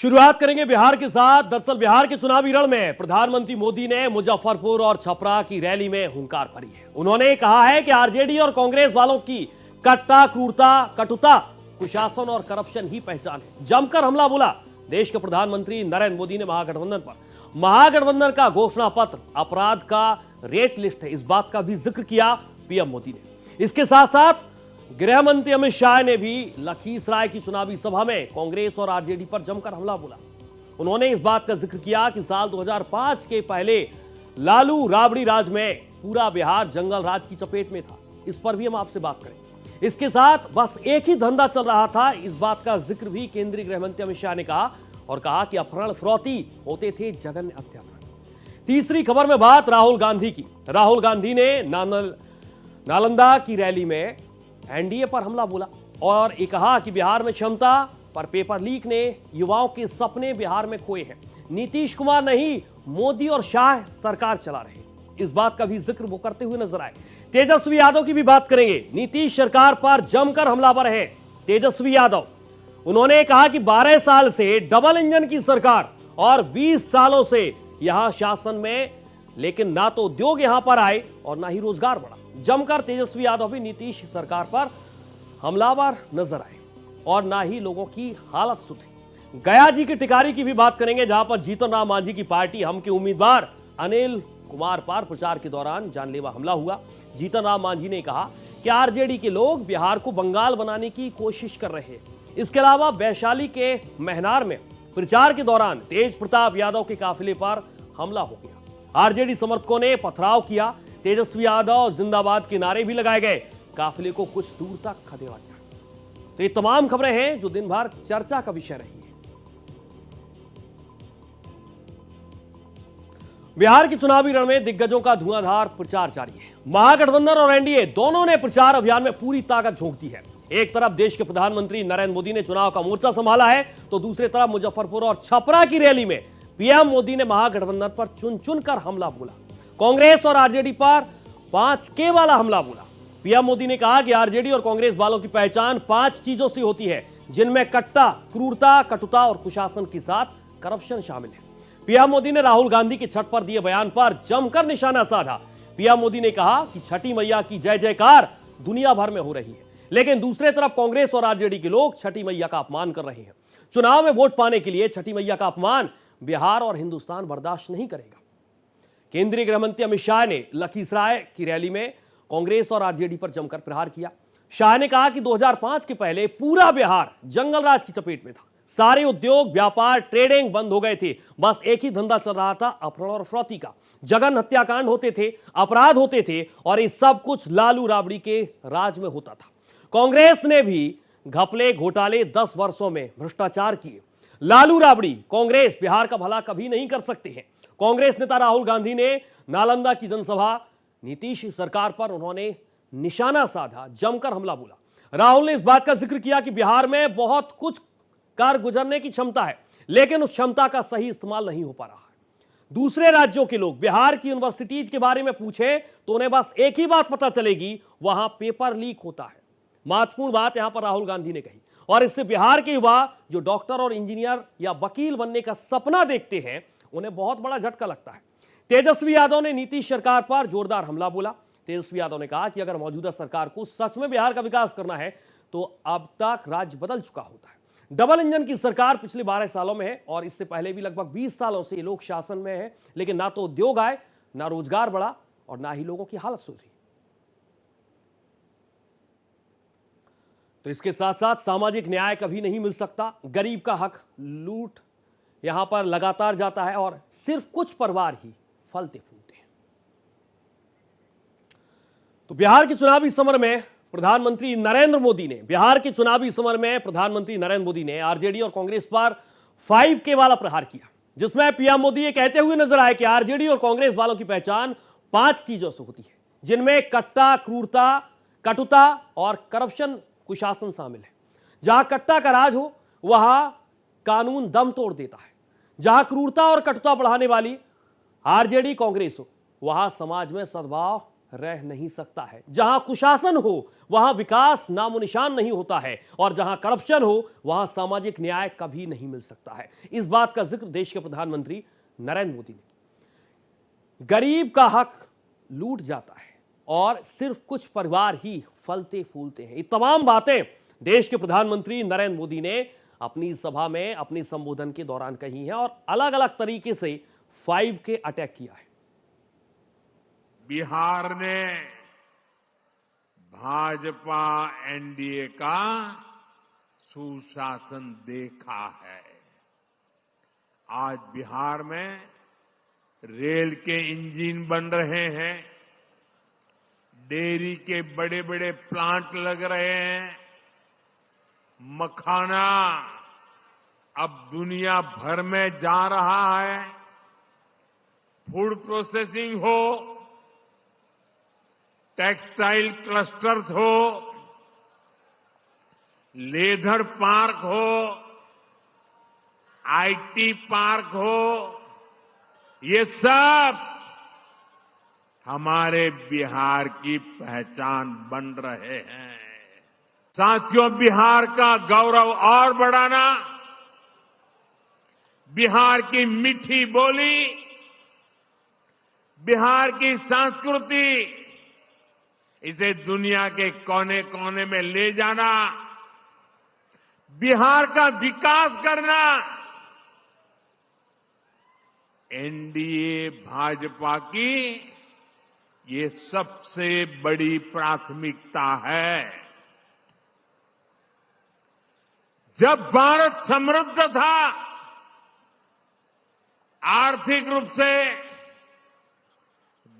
शुरुआत करेंगे बिहार के साथ। दरअसल बिहार के चुनावी रण में प्रधानमंत्री मोदी ने मुजफ्फरपुर और छपरा की रैली में हुंकार भरी है। उन्होंने कहा है कि आरजेडी और कांग्रेस वालों की कट्टा, क्रूरता, कटुता, कुशासन और करप्शन ही पहचान है। जमकर हमला बोला देश के प्रधानमंत्री नरेंद्र मोदी ने महागठबंधन पर। महागठबंधन का घोषणा पत्र अपराध का रेट लिस्ट है, इस बात का भी जिक्र किया पीएम मोदी ने। इसके साथ साथ गृह मंत्री अमित शाह ने भी लखीसराय की चुनावी सभा में कांग्रेस और आरजेडी पर जमकर हमला बोला। उन्होंने इस बात का जिक्र किया कि साल 2005 के पहले लालू राबड़ी राज में पूरा बिहार जंगल राज की चपेट में था। इस पर भी हम आपसे बात करेंगे। इसके साथ बस एक ही धंधा चल रहा था, इस बात का जिक्र भी केंद्रीय गृह मंत्री अमित शाह ने कहा और कहा कि अपहरण फिरौती होते थे जघन्य अत्याचार। तीसरी खबर में बात राहुल गांधी की। राहुल गांधी ने नालंदा की रैली में एनडीए पर हमला बोला और ये कहा कि बिहार में क्षमता पर पेपर लीक ने युवाओं के सपने बिहार में खोए हैं। नीतीश कुमार नहीं, मोदी और शाह सरकार चला रहे, इस बात का भी जिक्र वो करते हुए नजर आए। तेजस्वी यादव की भी बात करेंगे। नीतीश सरकार पर जमकर हमलावर है तेजस्वी यादव। उन्होंने कहा कि 12 साल से डबल इंजन की सरकार और 20 सालों से यहां शासन में, लेकिन ना तो उद्योग यहां पर आए और ना ही रोजगार बढ़ा। जमकर तेजस्वी यादव भी नीतीश सरकार पर हमलावर नजर आए और ना ही लोगों की हालत सुधरी। गया जी की टिकारी की भी बात करेंगे, जहां पर जीतन राम मांझी की पार्टी हम के उम्मीदवार अनिल कुमार पर प्रचार के दौरान जानलेवा हमला हुआ। जीतन राम मांझी ने कहा कि आरजेडी के लोग बिहार को बंगाल बनाने की कोशिश कर रहे हैं। इसके अलावा वैशाली के महनार में प्रचार के दौरान तेज प्रताप यादव के काफिले पर हमला हो गया। आरजेडी समर्थकों ने पथराव किया। तेजस्वी यादव जिंदाबाद के नारे भी लगाए गए। काफिले को कुछ दूर तक खदेड़ा गया। तो ये तमाम खबरें हैं जो दिन भर चर्चा का विषय रही है। बिहार के चुनावी रण में दिग्गजों का धुआंधार प्रचार जारी है। महागठबंधन और एनडीए दोनों ने प्रचार अभियान में पूरी ताकत झोंक दी है। एक तरफ देश के प्रधानमंत्री नरेंद्र मोदी ने चुनाव का मोर्चा संभाला है, तो दूसरी तरफ मुजफ्फरपुर और छपरा की रैली में पीएम मोदी ने महागठबंधन पर चुन चुनकर हमला बोला। कांग्रेस और आरजेडी पर 5K वाला हमला बोला। पीएम मोदी ने कहा कि आरजेडी और कांग्रेस वालों की पहचान 5 चीजों से होती है, जिनमें कट्टा, क्रूरता, कटुता और कुशासन के साथ करप्शन शामिल है। पीएम मोदी ने राहुल गांधी के छठ पर दिए बयान पर जमकर निशाना साधा। पीएम मोदी ने कहा कि छठी मैया की जय जयकार दुनिया भर में हो रही है, लेकिन दूसरी तरफ कांग्रेस और आरजेडी के लोग छठी मैया का अपमान कर रहे हैं। चुनाव में वोट पाने के लिए छठी मैया का अपमान बिहार और हिंदुस्तान बर्दाश्त नहीं करेगा। केंद्रीय गृह मंत्री अमित शाह ने लखीसराय की रैली में कांग्रेस और आरजेडी पर जमकर प्रहार किया। शाह ने कहा कि 2005 के पहले पूरा बिहार जंगल राज की चपेट में था। सारे उद्योग, व्यापार, ट्रेडिंग बंद हो गए थे। बस एक ही धंधा चल रहा था, अपहरण और फिरौती का। जघन्य हत्याकांड होते थे, अपराध होते थे और ये सब कुछ लालू राबड़ी के राज में होता था। कांग्रेस ने भी घपले, घोटाले, 10 वर्षों में भ्रष्टाचार किए। लालू राबड़ी, कांग्रेस बिहार का भला कभी नहीं कर सकते हैं। कांग्रेस नेता राहुल गांधी ने नालंदा की जनसभा, नीतीश सरकार पर उन्होंने निशाना साधा, जमकर हमला बोला। राहुल ने इस बात का जिक्र किया कि बिहार में बहुत कुछ कर गुजरने की क्षमता है, लेकिन उस क्षमता का सही इस्तेमाल नहीं हो पा रहा है। दूसरे राज्यों के लोग बिहार की यूनिवर्सिटीज के बारे में पूछे तो उन्हें बस एक ही बात पता चलेगी, वहां पेपर लीक होता है। महत्वपूर्ण बात यहां पर राहुल गांधी ने कही और इससे बिहार के युवा जो डॉक्टर और इंजीनियर या वकील बनने का सपना देखते हैं, उन्हें बहुत बड़ा झटका लगता है। तेजस्वी यादव ने नीतीश सरकार पर जोरदार हमला बोला। तेजस्वी यादव ने कहा कि अगर मौजूदा सरकार को सच में बिहार का विकास करना है तो अब तक राज्य बदल चुका होता है। डबल इंजन की सरकार पिछले 12 सालों में है और इससे पहले भी लगभग 20 सालों से ये लोग शासन में है, लेकिन ना तो उद्योग आए, ना रोजगार बढ़ा और ना ही लोगों की हालत सुधरी। तो इसके साथ साथ सामाजिक न्याय कभी नहीं मिल सकता। गरीब का हक लूट यहां पर लगातार जाता है और सिर्फ कुछ परिवार ही फलते फूलते हैं। तो बिहार के चुनावी समर में प्रधानमंत्री नरेंद्र मोदी ने आरजेडी और कांग्रेस पर 5K वाला प्रहार किया, जिसमें पीएम मोदी ये कहते हुए नजर आए कि आरजेडी और कांग्रेस वालों की पहचान 5 चीजों से होती है, जिनमें कट्टा, क्रूरता, कटुता और करप्शन, कुशासन शामिल है। जहां कट्टा का राज हो वहां कानून दम तोड़ देता है। जहां क्रूरता और कटुता बढ़ाने वाली आरजेडी कांग्रेस हो वहां समाज में सद्भाव रह नहीं सकता है। जहां कुशासन हो वहां विकास नामो निशान नहीं होता है, और जहां करप्शन हो वहां सामाजिक न्याय कभी नहीं मिल सकता है। इस बात का जिक्र देश के प्रधानमंत्री नरेंद्र मोदी ने। गरीब का हक लूट जाता है और सिर्फ कुछ परिवार ही फलते फूलते हैं। ये तमाम बातें देश के प्रधानमंत्री नरेंद्र मोदी ने अपनी सभा में अपनी संबोधन के दौरान कही हैं और अलग अलग तरीके से 5 के अटैक किया है। बिहार ने भाजपा एनडीए का सुशासन देखा है। आज बिहार में रेल के इंजन बन रहे हैं, डेयरी के बड़े बड़े प्लांट लग रहे हैं, मखाना अब दुनिया भर में जा रहा है, फूड प्रोसेसिंग हो, टेक्सटाइल क्लस्टर्स हो, लेदर पार्क हो, आईटी पार्क हो, ये सब हमारे बिहार की पहचान बन रहे हैं। साथियों, बिहार का गौरव और बढ़ाना, बिहार की मीठी बोली, बिहार की संस्कृति, इसे दुनिया के कोने कोने में ले जाना, बिहार का विकास करना, एनडीए भाजपा की ये सबसे बड़ी प्राथमिकता है। जब भारत समृद्ध था, आर्थिक रूप से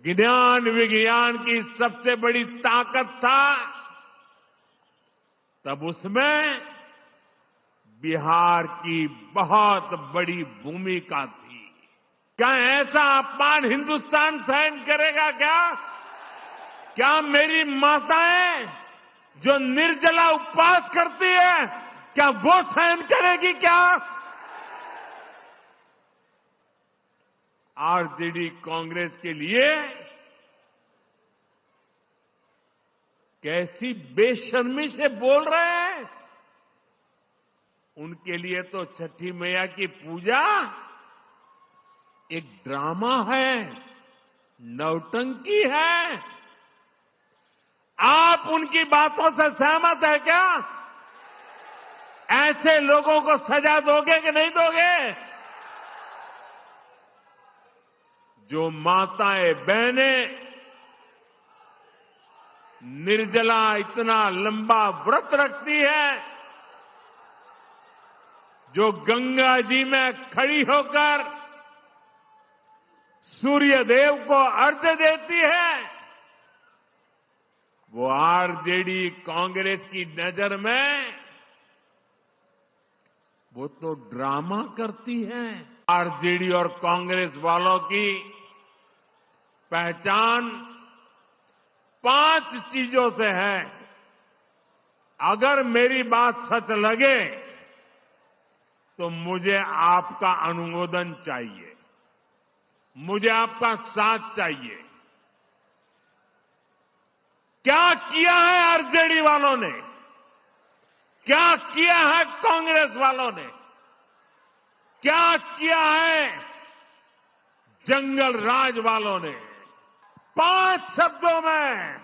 ज्ञान विज्ञान की सबसे बड़ी ताकत था, तब उसमें बिहार की बहुत बड़ी भूमिका थी। क्या ऐसा अपमान हिंदुस्तान सहन करेगा? क्या मेरी माताएं जो निर्जला उपवास करती है, क्या वो सहन करेगी? क्या आरजेडी कांग्रेस के लिए कैसी बेशर्मी से बोल रहे हैं? उनके लिए तो छठी मैया की पूजा एक ड्रामा है, नौटंकी है। आप उनकी बातों से सहमत है क्या? ऐसे लोगों को सजा दोगे कि नहीं दोगे? जो माताएं बहनें निर्जला इतना लंबा व्रत रखती है, जो गंगा जी में खड़ी होकर सूर्य देव को अर्घ्य देती है, वो आरजेडी कांग्रेस की नजर में वो तो ड्रामा करती है। आरजेडी और कांग्रेस वालों की पहचान 5 चीजों से है। अगर मेरी बात सच लगे तो मुझे आपका अनुमोदन चाहिए, मुझे आपका साथ चाहिए। क्या किया है आरजेडी वालों ने? क्या किया है कांग्रेस वालों ने? क्या किया है जंगल राज वालों ने? 5 शब्दों में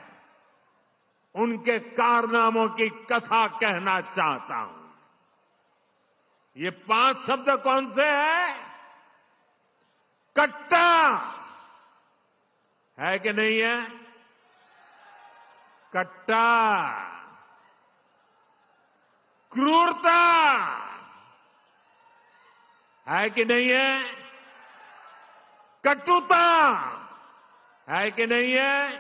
उनके कारनामों की कथा कहना चाहता हूं। ये 5 शब्द कौन से हैं? कट्टा है कि नहीं है? कट्टा, क्रूरता है कि नहीं है? कटुता है कि नहीं है?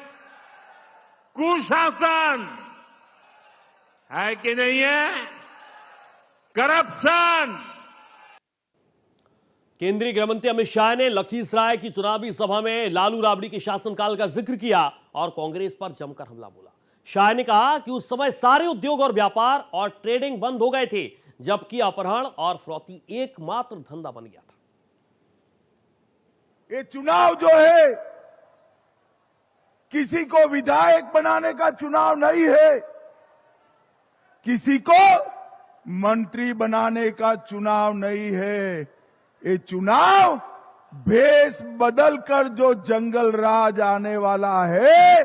कुशासन है कि नहीं है? करप्शन। केंद्रीय गृहमंत्री अमित शाह ने लखीसराय की चुनावी सभा में लालू राबड़ी के शासनकाल का जिक्र किया और कांग्रेस पर जमकर हमला बोला। शाह ने कहा कि उस समय सारे उद्योग और व्यापार और ट्रेडिंग बंद हो गए थे, जबकि अपहरण और फिरौती एकमात्र धंधा बन गया था। ये चुनाव जो है किसी को विधायक बनाने का चुनाव नहीं है, किसी को मंत्री बनाने का चुनाव नहीं है। ये चुनाव भेष बदलकर जो जंगल राज आने वाला है,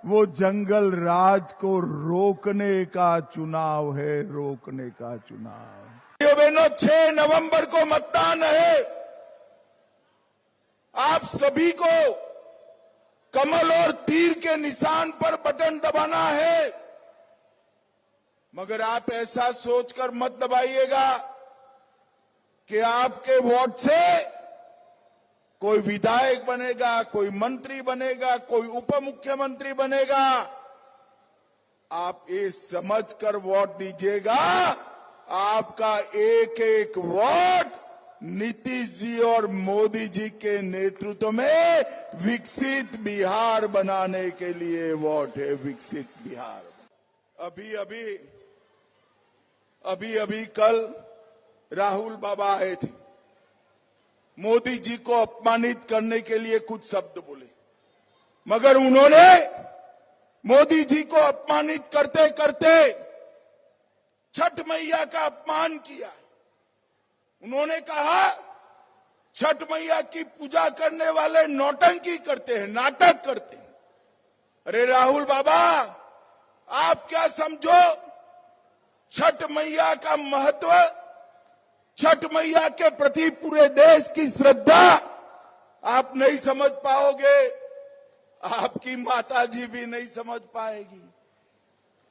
वो जंगल राज को रोकने का चुनाव है, रोकने का चुनाव। बहनों, 6 नवंबर को मतदान है। आप सभी को कमल और तीर के निशान पर बटन दबाना है, मगर आप ऐसा सोचकर मत दबाइएगा कि आपके वोट से कोई विधायक बनेगा, कोई मंत्री बनेगा, कोई उप मुख्यमंत्री बनेगा। आप ये समझकर वोट दीजिएगा, आपका एक एक वोट नीतीश जी और मोदी जी के नेतृत्व में विकसित बिहार बनाने के लिए वोट है, विकसित बिहार। अभी कल राहुल बाबा आए थे, मोदी जी को अपमानित करने के लिए कुछ शब्द बोले, मगर उन्होंने मोदी जी को अपमानित करते करते छठ मैया का अपमान किया। उन्होंने कहा छठ मैया की पूजा करने वाले नौटंकी करते हैं, नाटक करते हैं। अरे राहुल बाबा, आप क्या समझो छठ मैया का महत्व, छठ मैया के प्रति पूरे देश की श्रद्धा आप नहीं समझ पाओगे, आपकी माताजी भी नहीं समझ पाएगी।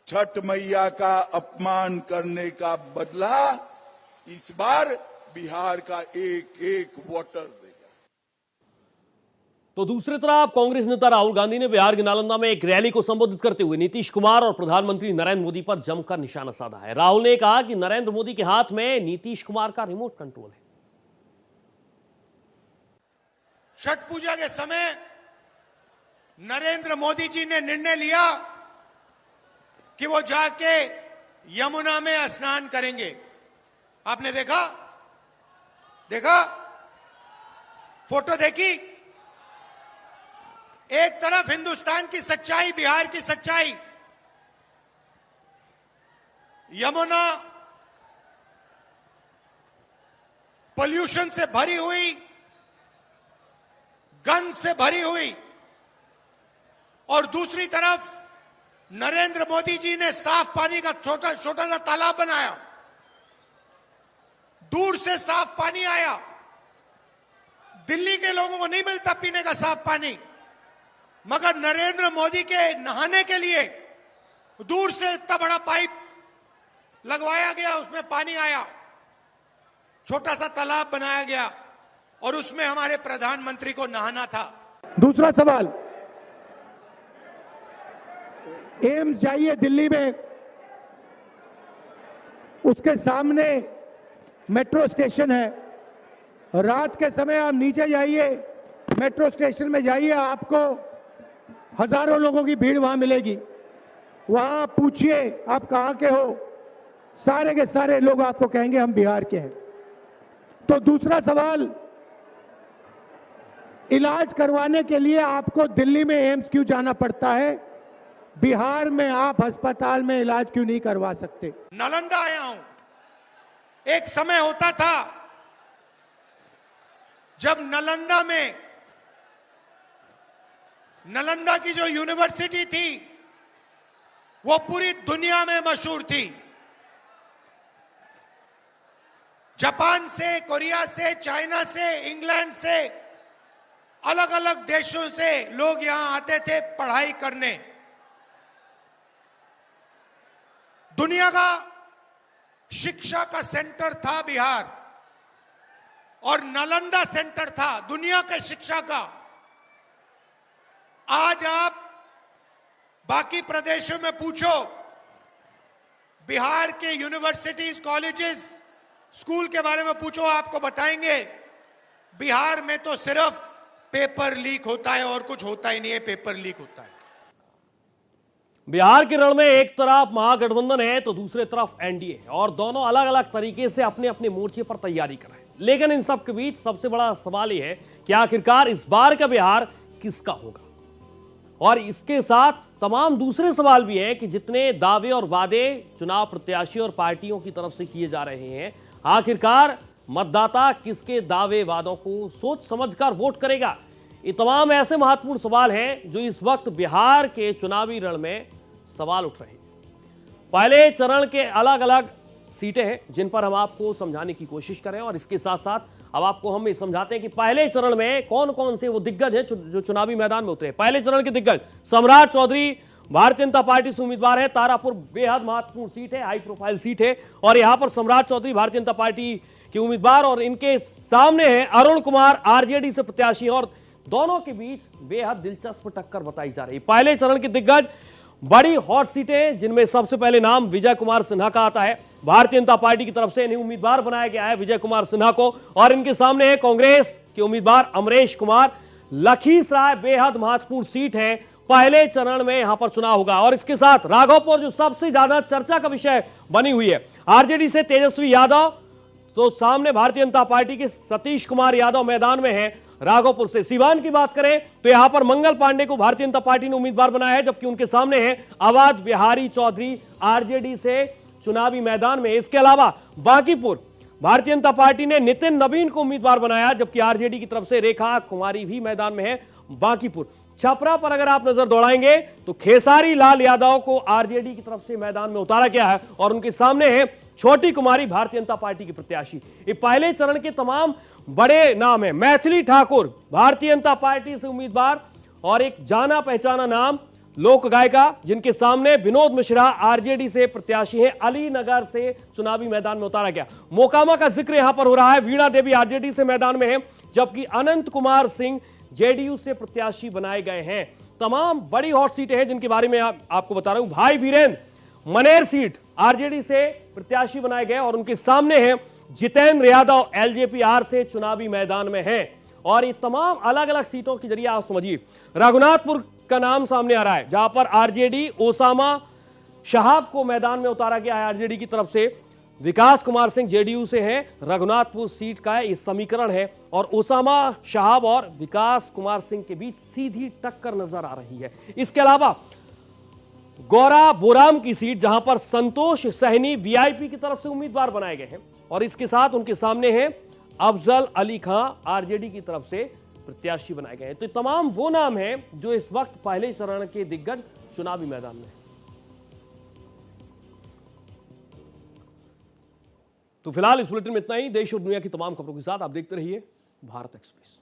छठ मैया का अपमान करने का बदला इस बार बिहार का एक एक वोटर देगा। तो दूसरी तरफ कांग्रेस नेता राहुल गांधी ने बिहार के नालंदा में एक रैली को संबोधित करते हुए नीतीश कुमार और प्रधानमंत्री नरेंद्र मोदी पर जमकर निशाना साधा है। राहुल ने कहा कि नरेंद्र मोदी के हाथ में नीतीश कुमार का रिमोट कंट्रोल है। छठ पूजा के समय नरेंद्र मोदी जी ने निर्णय लिया कि वो जाके यमुना में स्नान करेंगे। आपने देखा फोटो देखी? एक तरफ हिंदुस्तान की सच्चाई, बिहार की सच्चाई, यमुना पोल्यूशन से भरी हुई, गंद से भरी हुई, और दूसरी तरफ नरेंद्र मोदी जी ने साफ पानी का छोटा सा तालाब बनाया, दूर से साफ पानी आया। दिल्ली के लोगों को नहीं मिलता पीने का साफ पानी, मगर नरेंद्र मोदी के नहाने के लिए दूर से इतना बड़ा पाइप लगवाया गया, उसमें पानी आया, छोटा सा तालाब बनाया गया और उसमें हमारे प्रधानमंत्री को नहाना था। दूसरा सवाल, एम्स जाइए दिल्ली में, उसके सामने मेट्रो स्टेशन है। रात के समय आप नीचे जाइए, मेट्रो स्टेशन में जाइए, आपको हजारों लोगों की भीड़ वहां मिलेगी। वहां पूछिए आप कहां के हो, सारे के सारे लोग आपको कहेंगे हम बिहार के हैं। तो दूसरा सवाल, इलाज करवाने के लिए आपको दिल्ली में एम्स क्यों जाना पड़ता है, बिहार में आप अस्पताल में इलाज क्यों नहीं करवा सकते? नालंदा आया हूं। एक समय होता था जब नालंदा की जो यूनिवर्सिटी थी वो पूरी दुनिया में मशहूर थी। जापान से, कोरिया से, चाइना से, इंग्लैंड से, अलग अलग देशों से लोग यहां आते थे पढ़ाई करने। दुनिया का शिक्षा का सेंटर था बिहार, और नालंदा सेंटर था दुनिया के शिक्षा का। आज आप बाकी प्रदेशों में पूछो, बिहार के यूनिवर्सिटीज, कॉलेजेस, स्कूल के बारे में पूछो, आपको बताएंगे बिहार में तो सिर्फ पेपर लीक होता है और कुछ होता ही नहीं है, पेपर लीक होता है। बिहार के रण में एक तरफ महागठबंधन है तो दूसरे तरफ एनडीए है, और दोनों अलग अलग तरीके से अपने अपने मोर्चे पर तैयारी कर रहे हैं। लेकिन इन सब के बीच सबसे बड़ा सवाल यह है कि आखिरकार इस बार का बिहार किसका होगा। और इसके साथ तमाम दूसरे सवाल भी हैं कि जितने दावे और वादे चुनाव प्रत्याशी और पार्टियों की तरफ से किए जा रहे हैं, आखिरकार मतदाता किसके दावे वादों को सोच समझकर वोट करेगा? ये तमाम ऐसे महत्वपूर्ण सवाल हैं जो इस वक्त बिहार के चुनावी रण में सवाल उठ रहे हैं। पहले चरण के अलग अलग सीटें हैं जिन पर हम आपको समझाने की कोशिश करें, और इसके साथ साथ अब आपको हम ये समझाते हैं कि पहले चरण में कौन कौन से वो दिग्गज हैं जो चुनावी मैदान में उतरे। पहले चरण के दिग्गज सम्राट चौधरी भारतीय जनता पार्टी से उम्मीदवार है। तारापुर बेहद महत्वपूर्ण सीट है, हाई प्रोफाइल सीट है, और यहां पर सम्राट चौधरी भारतीय जनता पार्टी के उम्मीदवार, और इनके सामने है अरुण कुमार आरजेडी से प्रत्याशी, और दोनों के बीच बेहद दिलचस्प टक्कर बताई जा रही है। पहले चरण के दिग्गज बड़ी हॉट सीटें जिनमें सबसे पहले नाम विजय कुमार सिन्हा का आता है। भारतीय जनता पार्टी की तरफ से इन्हें उम्मीदवार बनाया गया है, विजय कुमार सिन्हा को, और इनके सामने है कांग्रेस के उम्मीदवार अमरेश कुमार। लखीसराय बेहद महत्वपूर्ण सीट है, पहले चरण में यहां पर चुनाव होगा। और इसके साथ राघोपुर जो सबसे ज्यादा चर्चा का विषय बनी हुई है, आरजेडी से तेजस्वी यादव, तो सामने भारतीय जनता पार्टी के सतीश कुमार यादव मैदान में है। राघोपुर से सीवान की बात करें तो यहां पर मंगल पांडे को भारतीय जनता पार्टी ने उम्मीदवार बनाया है, जबकि उनके सामने है अवध बिहारी चौधरी आरजेडी से चुनावी मैदान में। इसके अलावा बांकीपुर भारतीय जनता पार्टी ने नितिन नवीन को उम्मीदवार बनाया, जबकि आरजेडी की तरफ से रेखा कुमारी भी मैदान में है। बांकीपुर छपरा पर अगर आप नजर दौड़ाएंगे तो खेसारी लाल यादव को आरजेडी की तरफ से मैदान में उतारा गया है, और उनके सामने है छोटी कुमारी भारतीय जनता पार्टी की प्रत्याशी। ये पहले चरण के तमाम बड़े नाम है। मैथिली ठाकुर भारतीय जनता पार्टी से उम्मीदवार, और एक जाना पहचाना नाम लोक गायिका जिनके सामने विनोद मिश्रा आरजेडी से प्रत्याशी हैं, अलीनगर से चुनावी मैदान में उतारा गया। मोकामा का जिक्र यहां पर हो रहा है, वीणा देवी आरजेडी से मैदान में है, जबकि अनंत कुमार सिंह जेडीयू से प्रत्याशी बनाए गए हैं। तमाम बड़ी हॉट सीटें हैं जिनके बारे में आपको बता रहा हूं। भाई वीरेंद्र मनेर सीट आरजेडी से प्रत्याशी बनाए गए, और उनके सामने हैं जितेंद्र यादव एलजेपीआर से चुनावी मैदान में हैं। और ये तमाम अलग अलग सीटों के जरिए आप समझिए, रघुनाथपुर का नाम सामने आ रहा है, जहां पर आरजेडी ओसामा शहाब को मैदान में उतारा गया है आरजेडी की तरफ से। विकास कुमार सिंह जेडीयू से हैं, रघुनाथपुर सीट का ये समीकरण है, और ओसामा शहाब और विकास कुमार सिंह के बीच सीधी टक्कर नजर आ रही है। इसके अलावा गौरा बोराम की सीट, जहां पर संतोष सहनी वीआईपी की तरफ से उम्मीदवार बनाए गए हैं, और इसके साथ उनके सामने हैं अफजल अली खां आरजेडी की तरफ से प्रत्याशी बनाए गए हैं। तो तमाम वो नाम हैं जो इस वक्त पहले चरण के दिग्गज चुनावी मैदान में हैं। तो फिलहाल इस बुलेटिन में इतना ही। देश और दुनिया की तमाम खबरों के साथ आप देखते रहिए भारत एक्सप्रेस।